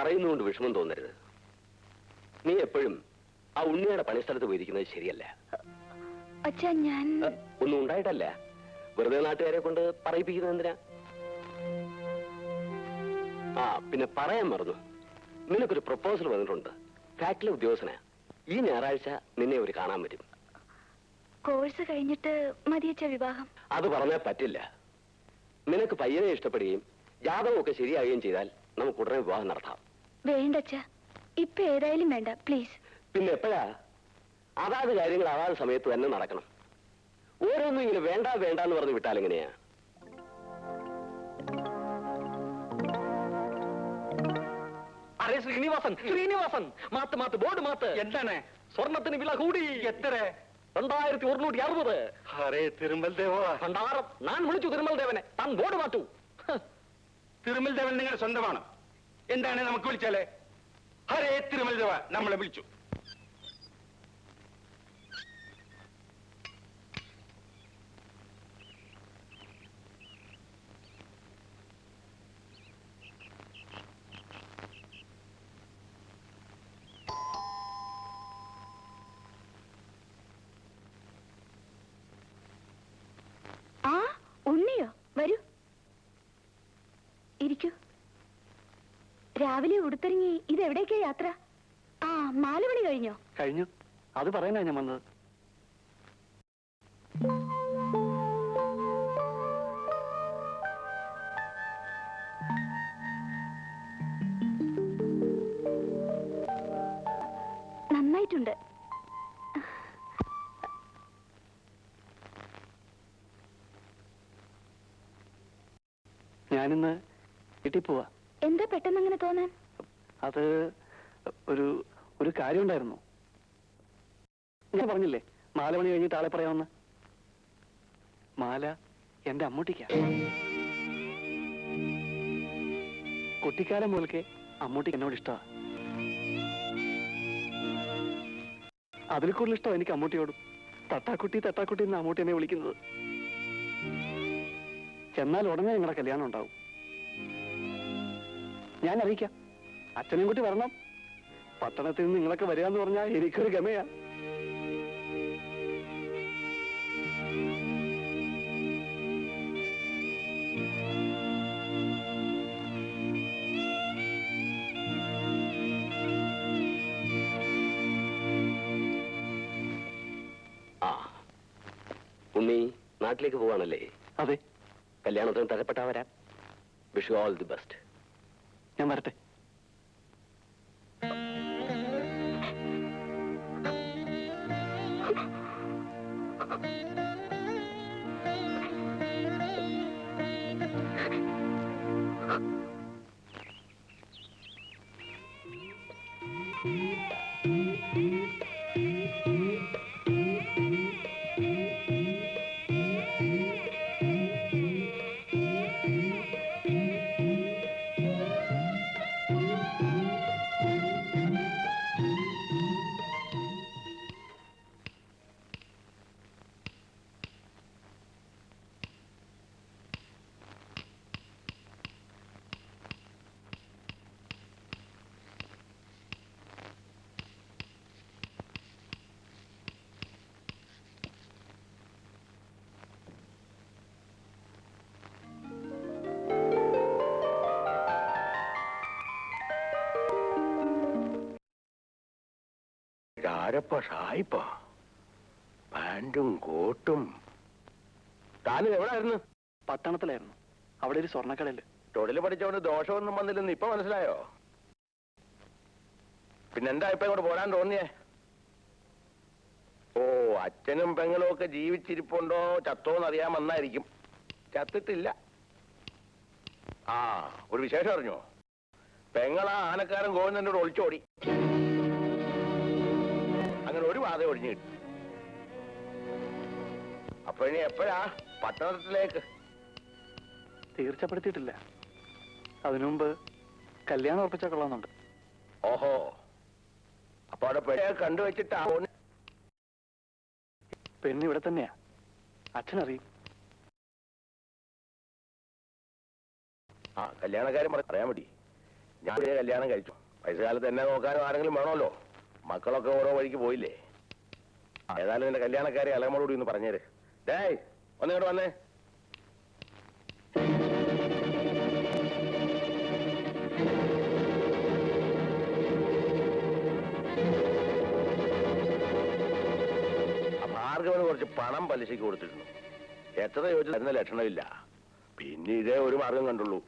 പറയുന്നതുകൊണ്ട് വിഷമം തോന്നരുത്. നീ എപ്പോഴും ആ ഉണ്ണിയുടെ പണിസ്ഥലത്ത് പോയിരിക്കുന്നത് ശരിയല്ല. അച്ഛാ, ഞാൻ ഒന്നും ഉണ്ടായിട്ടല്ല, വെറുതെ നാട്ടുകാരെ കൊണ്ട് പറയിപ്പിക്കുന്നത് എന്തിനാ? ആ പിന്നെ പറയാൻ മറന്നു, നിനക്കൊരു പ്രപ്പോസൽ വന്നിട്ടുണ്ട്. ഫാക്ടറി ഉദ്യോഗസ്ഥനാ. ഈ ഞായറാഴ്ച നിന്നെ ഒരു കാണാൻ വരും. കോഴ്സ് കഴിഞ്ഞിട്ട് മതിയച്ച വിവാഹം? അത് പറഞ്ഞാൽ പറ്റില്ല. നിനക്ക് പയ്യനെ ഇഷ്ടപ്പെടുകയും ജാതകമൊക്കെ ശരിയാവുകയും ചെയ്താൽ നമുക്ക് ഉടനെ വിവാഹം നടത്താം. വേണ്ടച്ച, ഇപ്പൊ ഏതായാലും വേണ്ട, പ്ലീസ്. പിന്നെ എപ്പോഴാ? അതാത് കാര്യങ്ങൾ അതാത് സമയത്ത് തന്നെ നടക്കണം. ഓരോന്നും ഇങ്ങനെ വേണ്ട വേണ്ട എന്ന് പറഞ്ഞ് വിട്ടാൽ എങ്ങനെയാ? അരേ Srinivasan, Srinivasan, math math board math. എന്താണ്? സ്വർണത്തിന് വില കൂടി. എത്ര? 2160. അരേ തിരുമൽ ദേവ, ഭണ്ഡാരം. ഞാൻ വിളിച്ചു തിരുമൽ ദേവനെ. താൻ ബോർഡ് മാറ്റൂ. തിരുമൽ ദേവൻ നിങ്ങളുടെ സ്വന്തമാണ്. എന്താണ് നമുക്ക് വിളിച്ചാലേ? ഹരേ തിരുമൽ ദേവ നമ്മളെ വിളിച്ചു. ആ ഉണ്ണിയോ? വരൂ, ഇരിക്കൂ. രാവിലെ ഉടുത്തിറങ്ങി ഇതെവിടേക്കാ യാത്ര? ആ, 4 മണി കഴിഞ്ഞോ? കഴിഞ്ഞു. അത് പറയാനാ ഞാൻ വന്നത്. നന്നായിട്ടുണ്ട്. ഞാനിന്ന് വീട്ടിൽ പോവാ. എന്താ പെട്ടെന്ന് അങ്ങനെ തോന്നാൻ? അത് ഒരു കാര്യം ഉണ്ടായിരുന്നു. ഞാൻ പറഞ്ഞില്ലേ 4 മണി കഴിഞ്ഞിട്ട് ആളെ പറയാമെന്ന്. മാല എന്റെ അമ്മൂട്ടിക്കാ. കുട്ടിക്കാലം മുതൽക്കേ അമ്മൂട്ടിക്ക് എന്നോട് ഇഷ്ടമാണ്. അതിൽ കൂടുതൽ ഇഷ്ടം എനിക്ക് അമ്മൂട്ടിയോടും. തട്ടാക്കുട്ടി തട്ടാക്കുട്ടി എന്ന് അമ്മൂട്ടി എന്നെ വിളിക്കുന്നത്. ചെന്നാൽ ഉടനെ നിങ്ങളുടെ കല്യാണം ഉണ്ടാവും. ഞാൻ അറിയിക്കാം. അച്ഛനെയും കൂട്ടി വരണം. പട്ടണത്തിൽ നിന്ന് നിങ്ങളൊക്കെ വരിക എന്ന് പറഞ്ഞാൽ എനിക്കൊരു ഗമയാ. ഉണ്ണി നാട്ടിലേക്ക് പോവാണല്ലേ? അതെ. കല്യാണത്തിന് തരപ്പെട്ടാ വരാം. Wish you all the best. ഞാൻ വരട്ടെ. പാൻറ്റും കോട്ടും. താനും എവിടായിരുന്നു? പട്ടണത്തിലായിരുന്നു. അവിടെ ഒരു സ്വർണ്ണക്കടയില്. തൊഴിൽ പഠിച്ചവന് ദോഷമൊന്നും വന്നില്ലെന്ന് ഇപ്പൊ മനസ്സിലായോ? പിന്നെന്താ ഇപ്പൊ ഇങ്ങോട്ട് പോരാൻ തോന്നിയേ? ഓ, അച്ഛനും പെങ്ങളും ഒക്കെ ജീവിച്ചിരിപ്പുണ്ടോ ചത്തോന്ന് അറിയാൻ വന്നായിരിക്കും. ചത്തിട്ടില്ല. ആ, ഒരു വിശേഷം അറിഞ്ഞോ? പെങ്ങളാ ആനക്കാരൻ ഗോവിന്ദനോട് ഒളിച്ചോടി. അങ്ങനെ ഒരു വാദം ഒഴിഞ്ഞു കിട്ടി. അപ്പൊ ഇനി എപ്പോഴാ പട്ടണത്തിലേക്ക്? തീർച്ചപ്പെടുത്തിയിട്ടില്ല. അതിനുമുമ്പ് കല്യാണം ഉറപ്പിച്ചാൽ കൊള്ളാന്നുണ്ട്. ഓഹോ, അപ്പൊ അവിടെ പെണ്ണെ കണ്ടുവച്ചിട്ടാ? പെണ്ണ് ഇവിടെ തന്നെയാ. അച്ഛനറിയും. ആ, കല്യാണക്കാരൻ പറയാൻ മതി. ഞാൻ ഒരു കല്യാണം കഴിച്ചു. വയസ്സുകാലത്ത് എന്നെ നോക്കാനും ആരെങ്കിലും വേണമല്ലോ. മക്കളൊക്കെ ഓരോ വഴിക്ക് പോയില്ലേ. ഏതായാലും നിന്റെ കല്യാണക്കാരെ അലമോടുകൂടി ഒന്ന് പറഞ്ഞേര്. ഡേയ് ഒന്നിങ്ങോട്ട് വന്നേ. ഭാർഗവന് കുറച്ച് പണം പലിശയ്ക്ക് കൊടുത്തിരുന്നു. എത്ര ചോദിച്ചു തരുന്ന ലക്ഷണമില്ല. പിന്നെ ഇതേ ഒരു മാർഗം കണ്ടുള്ളൂ.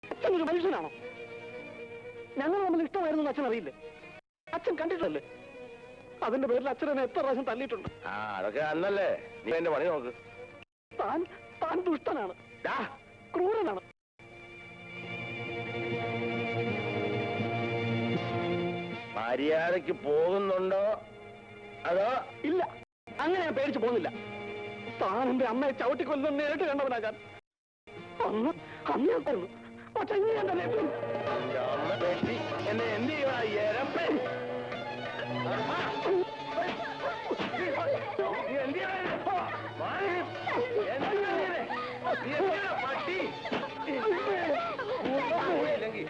അച്ഛൻ ഒരു മനുഷ്യനാണോ? ഞങ്ങൾ തമ്മിൽ ഇഷ്ടമായിരുന്നു അച്ഛൻ അറിയില്ലേ? അച്ഛൻ കണ്ടിട്ടല്ലേ? അതിന്റെ പേരിൽ അച്ഛൻ എന്നെ എത്ര പ്രാവശ്യം തല്ലിയിട്ടുണ്ട്. ആ അതൊക്കെ അന്നല്ലേ. നീ എന്റെ പണി നോക്ക്. താൻ ദുഷ്ടനാണ്, ക്രൂരനാണ്. മര്യാദയ്ക്ക് പോകുന്നുണ്ടോ അതോ? ഇല്ല, അങ്ങനെ ഞാൻ പേടിച്ചു പോകുന്നില്ല. താൻ എന്റെ അമ്മയെ ചവിട്ടിക്കൊല്ലുന്ന നേരിട്ട് കണ്ടവനാ ഞാൻ. അന്ന് ഞാൻ തരുന്നു. പക്ഷെ ഇനി ഞാൻ തന്നെ എന്റെ അമ്മ വെട്ടി എന്നെ എന്ത് ചെയ്യുവാ എരപ്പേ? നീ എന്ത് ചെയ്യാനാ? മാറി. എന്ത് ചെയ്യാനാ? നീ എന്ത് ചെയ്യാനാ, പട്ടി? പോയില്ലെങ്കിൽ